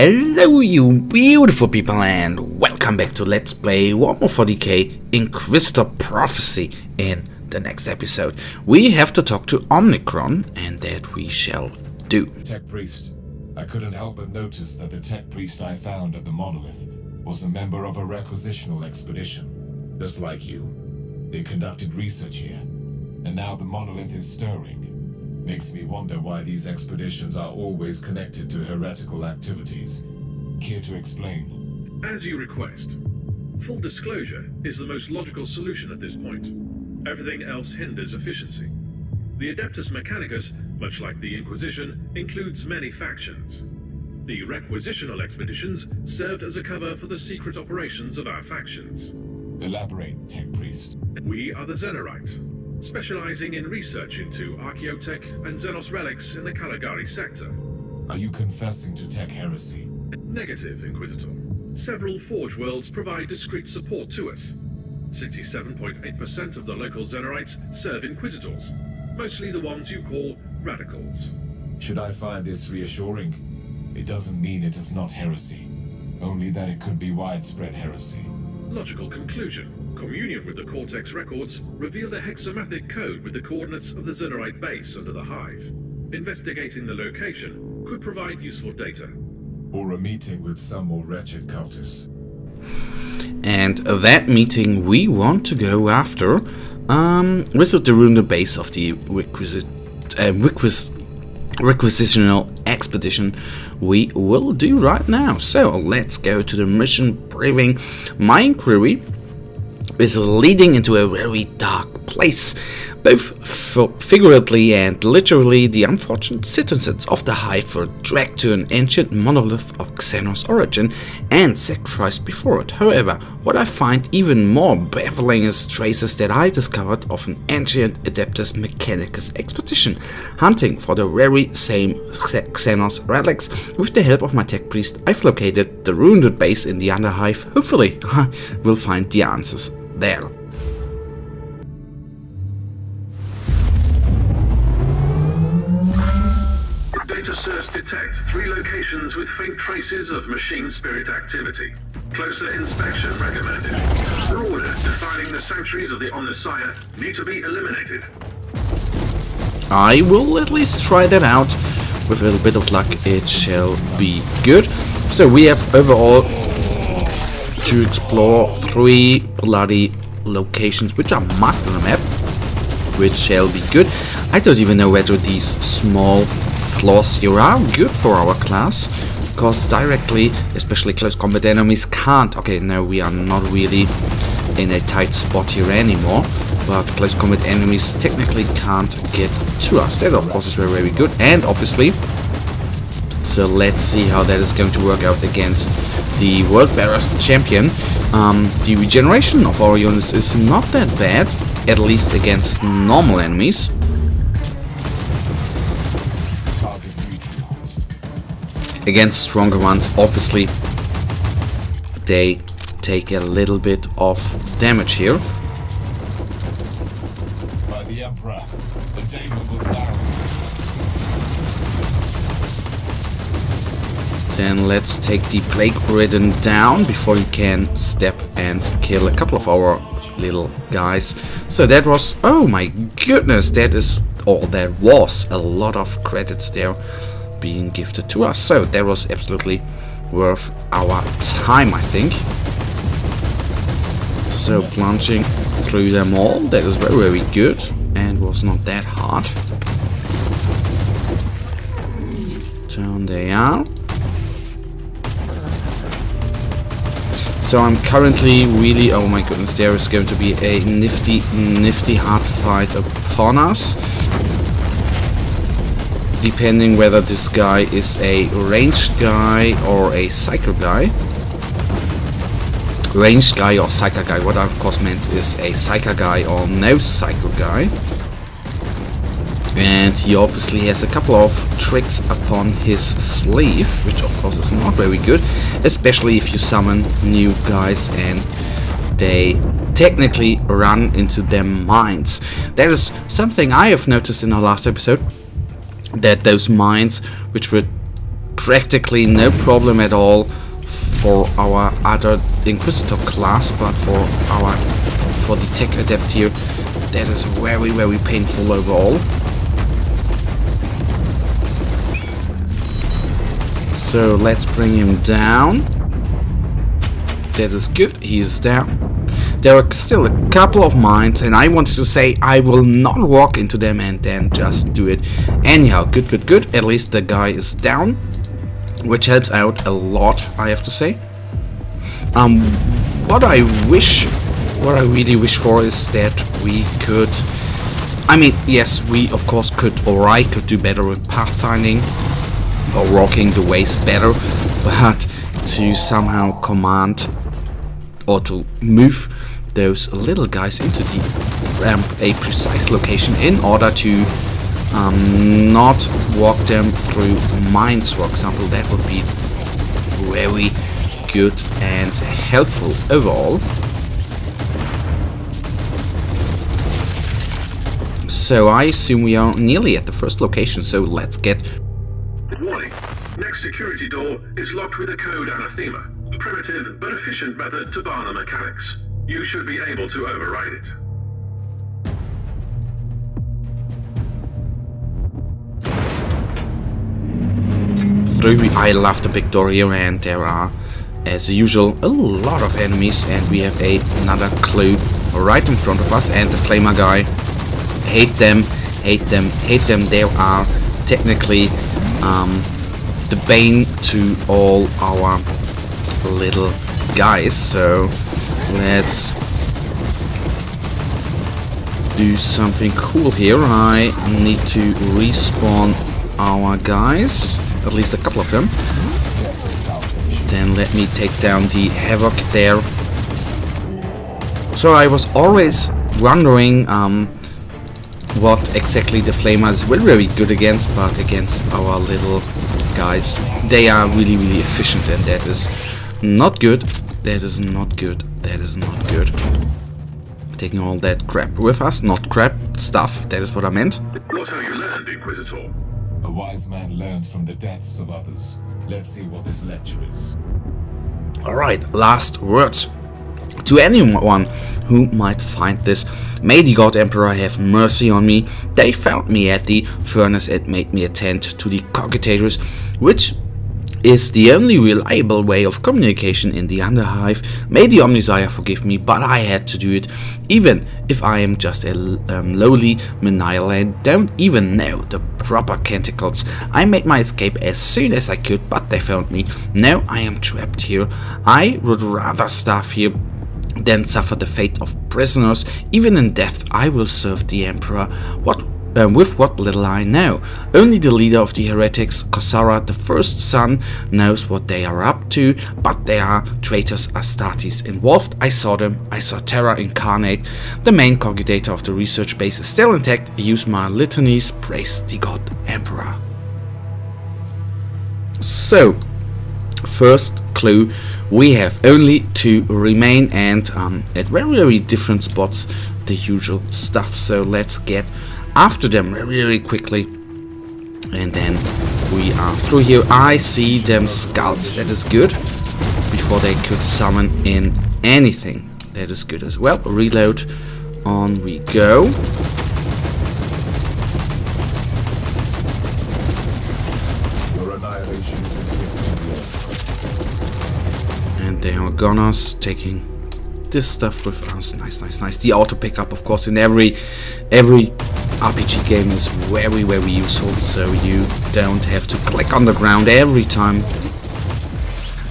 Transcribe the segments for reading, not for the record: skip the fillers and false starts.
Hello you beautiful people and welcome back to Let's Play Warhammer 40k Inquisitor Prophecy. In the next episode we have to talk to Omnicron, and that we shall do. Tech Priest, I couldn't help but notice that the Tech Priest I found at the Monolith was a member of a Reuisitional expedition. Just like you, they conducted research here, and now the Monolith is stirring. Makes me wonder why these expeditions are always connected to heretical activities. Care to explain? As you request. Full disclosure is the most logical solution at this point. Everything else hinders efficiency. The Adeptus Mechanicus, much like the Inquisition, includes many factions. The Reuisitional expeditions served as a cover for the secret operations of our factions. Elaborate, Tech Priest. We are the Xenorite, specializing in research into archaeotech and Xenos relics in the Caligari sector. Are you confessing to Tech heresy? Negative, Inquisitor. Several Forge worlds provide discreet support to us. 67.8% of the local Xenorites serve Inquisitors, mostly the ones you call radicals. Should I find this reassuring? It doesn't mean it is not heresy, only that it could be widespread heresy. Logical conclusion. Communion with the Cortex records revealed a hexamathic code with the coordinates of the Xenorite base under the Hive. Investigating the location could provide useful data. Or a meeting with some more wretched cultists. And that meeting we want to go after. This is the ruined base of the Reuisitional expedition we will do right now. So let's go to the mission briefing. My inquiry is leading into a very dark place. Both figuratively and literally, the unfortunate citizens of the Hive were dragged to an ancient monolith of Xenos origin and sacrificed before it. However, what I find even more baffling is traces that I discovered of an ancient Adeptus Mechanicus expedition, hunting for the very same Xenos relics. With the help of my Tech Priest, I've located the ruined base in the Underhive. Hopefully, we'll find the answers there. Data search detect 3 locations with faint traces of machine spirit activity. Closer inspection recommended. The orders defining the sanctuaries of the Omnissiah need to be eliminated. I will at least try that out. With a little bit of luck, it shall be good. So we have overall to explore 3 bloody locations which are marked on the map, which shall be good. I don't even know whether these small flaws here are good for our class, because directly, especially close combat enemies can't. Okay, no, we are not really in a tight spot here anymore, but close combat enemies technically can't get to us. That of course is very, very good, and obviously, so let's see how that is going to work out against the World Bearers champion. The regeneration of our units is not that bad, at least against normal enemies. Against stronger ones, obviously, they take a little bit of damage here. By the Emperor, the demon was bound. Then let's take the Plague-ridden down before he can step and kill a couple of our little guys. So that was, oh my goodness, that is all there was. A lot of credits there being gifted to us, so that was absolutely worth our time, I think. So plunging through them all, that is very, very good and was not that hard. Down they are. So I'm currently really, oh my goodness, there is going to be a nifty hard fight upon us. Depending whether this guy is a ranged guy or a psycho guy. Ranged guy or psycho guy. What I of course meant is a psycho guy or no psycho guy. And he obviously has a couple of tricks upon his sleeve, which of course is not very good, especially if you summon new guys and they technically run into their mines. That is something I have noticed in our last episode, that those mines, which were practically no problem at all for our other Inquisitor class, but for the tech adept here, that is very, very painful overall. So let's bring him down. That is good, he is down. There are still a couple of mines, and I wanted to say I will not walk into them and then just do it anyhow. Good, good, good. At least the guy is down, which helps out a lot, I have to say. What I really wish for is that we could, I mean, yes, we of course could, or I could do better with pathfinding or walking the ways better, but to somehow command or to move those little guys into the ramp a precise location in order to not walk them through mines, for example, that would be very good and helpful overall. So I assume we are nearly at the first location, so let's get... Warning. Next security door is locked with a code anathema, a primitive but efficient method to bar the mechanics. You should be able to override it. I love the big door here, and there are, as usual, a lot of enemies, and we have another clue right in front of us, and the flamer guy. Hate them, hate them, hate them. They are technically the bane to all our little guys, so let's do something cool here. I need to respawn our guys, at least a couple of them. Then let me take down the havoc there. So I was always wondering what exactly the flamers were very good against, but against our little guys they are really, really efficient, and that is not good. That is not good. That is not good. Taking all that crap with us, not crap, stuff, that is what I meant. What have you learned, Inquisitor? A wise man learns from the deaths of others. Let's see what this lecture is. Alright, last words. To anyone who might find this, may the God Emperor have mercy on me. They found me at the furnace and made me attend to the cogitators, which is the only reliable way of communication in the Underhive. May the Omnisire forgive me, but I had to do it, even if I am just a lowly menial and don't even know the proper canticles. I made my escape as soon as I could, but they found me. Now I am trapped here. I would rather starve here than suffer the fate of prisoners. Even in death I will serve the Emperor. With what little I know. Only the leader of the heretics, Kosara, the first son, knows what they are up to, but there are traitors Astartes involved. I saw them. I saw Terra incarnate. The main cogitator of the research base is still intact. Use my litanies. Praise the God Emperor. So, first clue. We have only 2 remain, and at very, very different spots, the usual stuff. So let's get after them very quickly, and then we are through here. I see them skulls, that is good, before they could summon in anything. That is good as well. Reload, on we go. And they are gunners taking this stuff with us. Nice, nice, nice. The auto pickup, of course, in every RPG game is very, very useful, so you don't have to click on the ground every time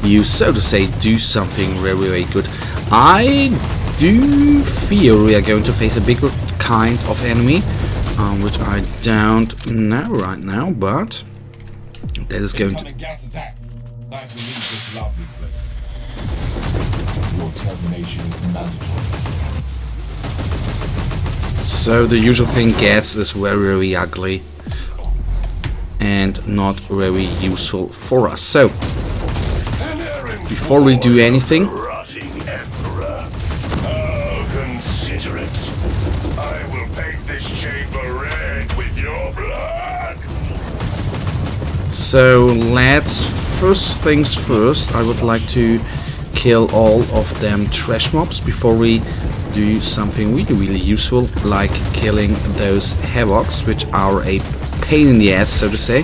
you, so to say, do something very, very good. I do fear we are going to face a bigger kind of enemy, which I don't know right now, but that is going to... Gas attack. Time to leave this lovely place. Your termination is mandatory. So the usual thing, gas is very, very ugly and not very useful for us. So before we do anything, Emperor, oh, consider it. I will paint this chamber red with your blood. So let's, first things first, I would like to kill all of them trash mobs before we do something really useful, like killing those havocs, which are a pain in the ass, so to say.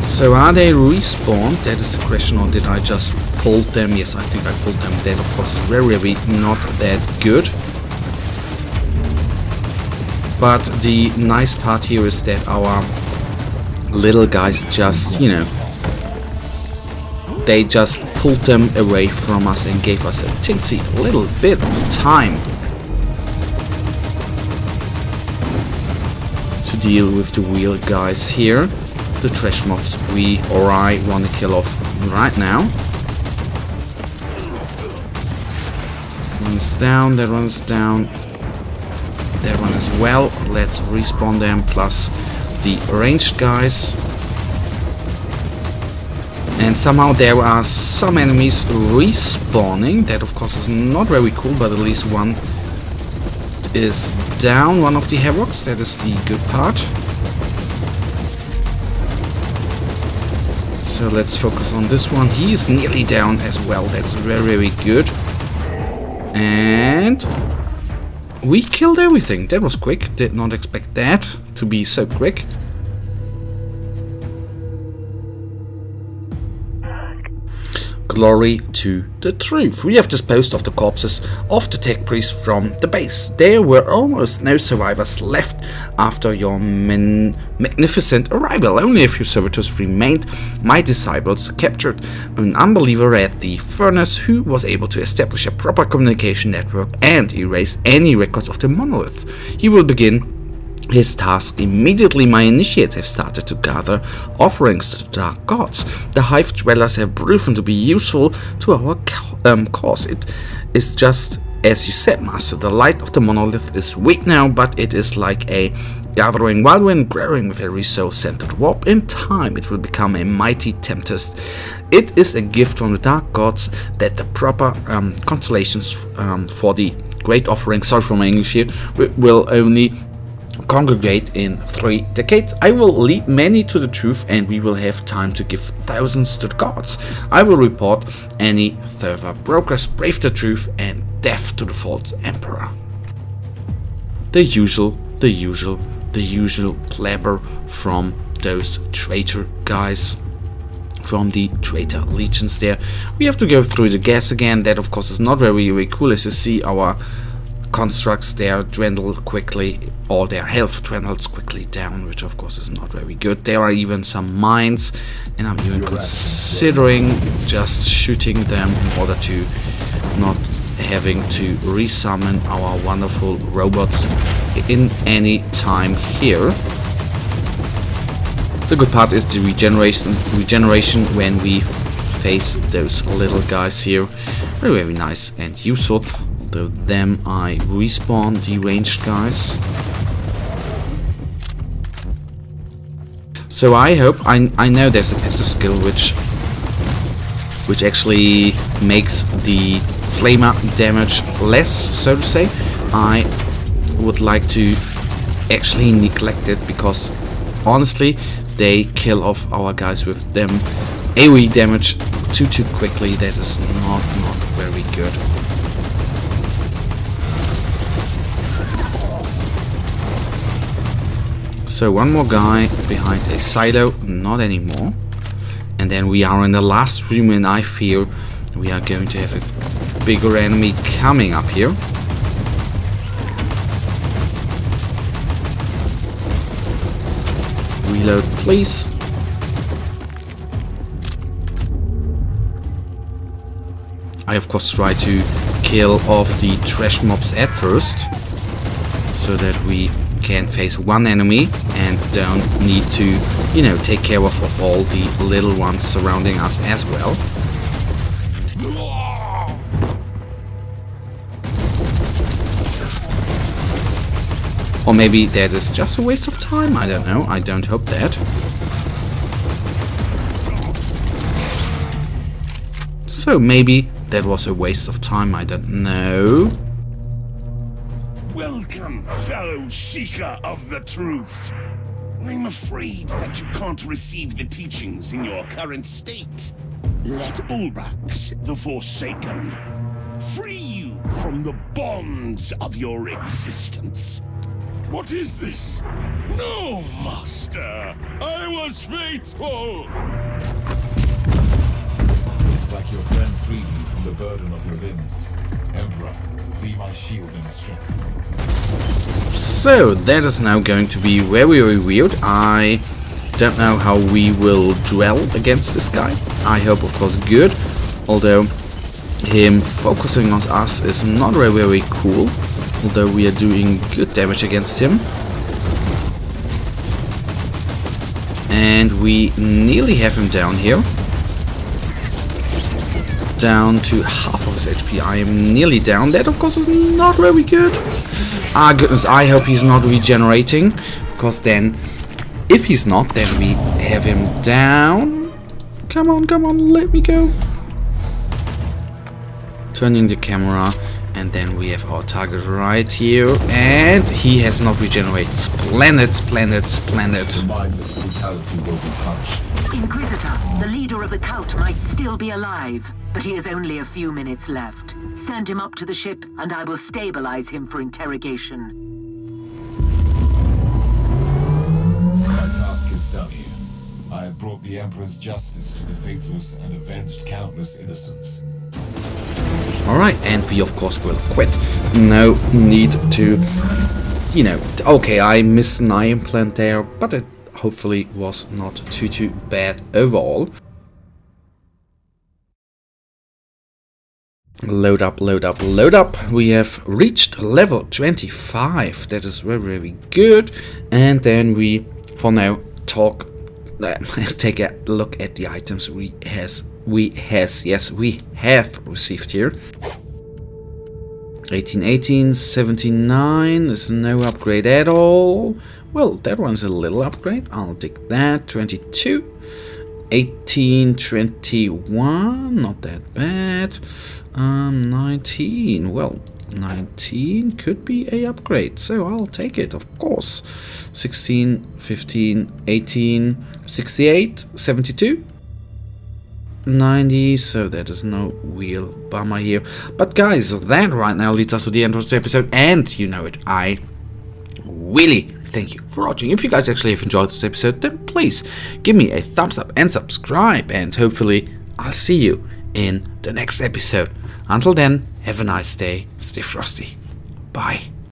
So are they respawned? That is the question, or did I just pull them? Yes, I think I pulled them. That of course is very not that good. But the nice part here is that our little guys just, you know, they just pulled them away from us and gave us a teensy little bit of time to deal with the real guys here. The trash mobs I want to kill off right now. One is down, that one is down, that one as well. Let's respawn them, plus the ranged guys. And somehow there are some enemies respawning. That of course is not very cool, but at least one is down, one of the havocs. That is the good part. So let's focus on this one. He is nearly down as well. That's very good. And we killed everything. That was quick. Did not expect that to be so quick. Glory to the truth. We have disposed of the corpses of the tech priests from the base. There were almost no survivors left after your magnificent arrival. Only a few servitors remained. My disciples captured an unbeliever at the furnace who was able to establish a proper communication network and erase any records of the monolith. He will begin his task immediately. My initiates have started to gather offerings to the dark gods. The hive dwellers have proven to be useful to our cause. It is just as you said, Master. The light of the monolith is weak now, but it is like a gathering whirlwind growing with every soul-centered warp. In time it will become a mighty tempest. It is a gift from the dark gods that the proper constellations for the great offering, sorry for my English here, will only congregate in 3 decades. I will lead many to the truth, and we will have time to give thousands to the gods. I will report any further progress. Brave the truth and death to the false emperor. The usual blabber from those traitor guys, from the traitor legions there. We have to go through the gas again. That of course is not very cool. As you see, our constructs there dwindle quickly, or their health dwindles quickly down, which of course is not very good. There are even some mines, and I'm even considering just shooting them in order to not having to resummon our wonderful robots in any time here. The good part is the regeneration when we face those little guys here. Very nice and useful. Although them I respawn the ranged guys. So I hope, I know there's a passive skill which actually makes the flamer damage less, so to say. I would like to actually neglect it, because honestly they kill off our guys with them AoE damage too quickly. That is not very good. So one more guy behind a silo, not anymore. And then we are in the last room, and I fear we are going to have a bigger enemy coming up here. Reload, please. I of course try to kill off the trash mobs at first, so that we can face one enemy and don't need to, you know, take care of all the little ones surrounding us as well. Or maybe that is just a waste of time, I don't know, I don't hope that. So maybe that was a waste of time, I don't know. Welcome, fellow seeker of the truth. I'm afraid that you can't receive the teachings in your current state. Let Ulbrax, the Forsaken, free you from the bonds of your existence. What is this? No, Master! I was faithful! It's like your friend freed you from the burden of your limbs. Emperor, be my shield and strength. So, that is now going to be very, very weird. I don't know how we will duel against this guy. I hope, of course, good. Although, him focusing on us is not very, very cool. Although we are doing good damage against him. And we nearly have him down here. Down to half of his HP. I am nearly down. That, of course, is not very good. Ah, goodness, I hope he's not regenerating. Because then, if he's not, then we have him down. Come on, let me go. Turning the camera. And then we have our target right here. And he has not regenerated. Splendid. The mindless brutality will be punished. Inquisitor, the leader of the cult might still be alive, but he has only a few minutes left. Send him up to the ship, and I will stabilize him for interrogation. My task is done here. I have brought the Emperor's justice to the faithless and avenged countless innocents. Alright, and we of course will quit. No need to, you know, okay, I missed an eye implant there, but it hopefully was not too bad overall. Load up. We have reached level 25. That is very good. And then we, for now, take a look at the items we have received here. 1818, 79 is no upgrade at all. Well, that one's a little upgrade. I'll take that. 22, 18, 21, not that bad. 19, well, 19 could be a upgrade, so I'll take it, of course. 16, 15, 18, 68, 72. 90, so that is no real bummer here. But guys, that right now leads us to the end of this episode, and you know it, I really thank you for watching. If you guys actually have enjoyed this episode, then please give me a thumbs up and subscribe, and hopefully I'll see you in the next episode. Until then, have a nice day, stay frosty, bye.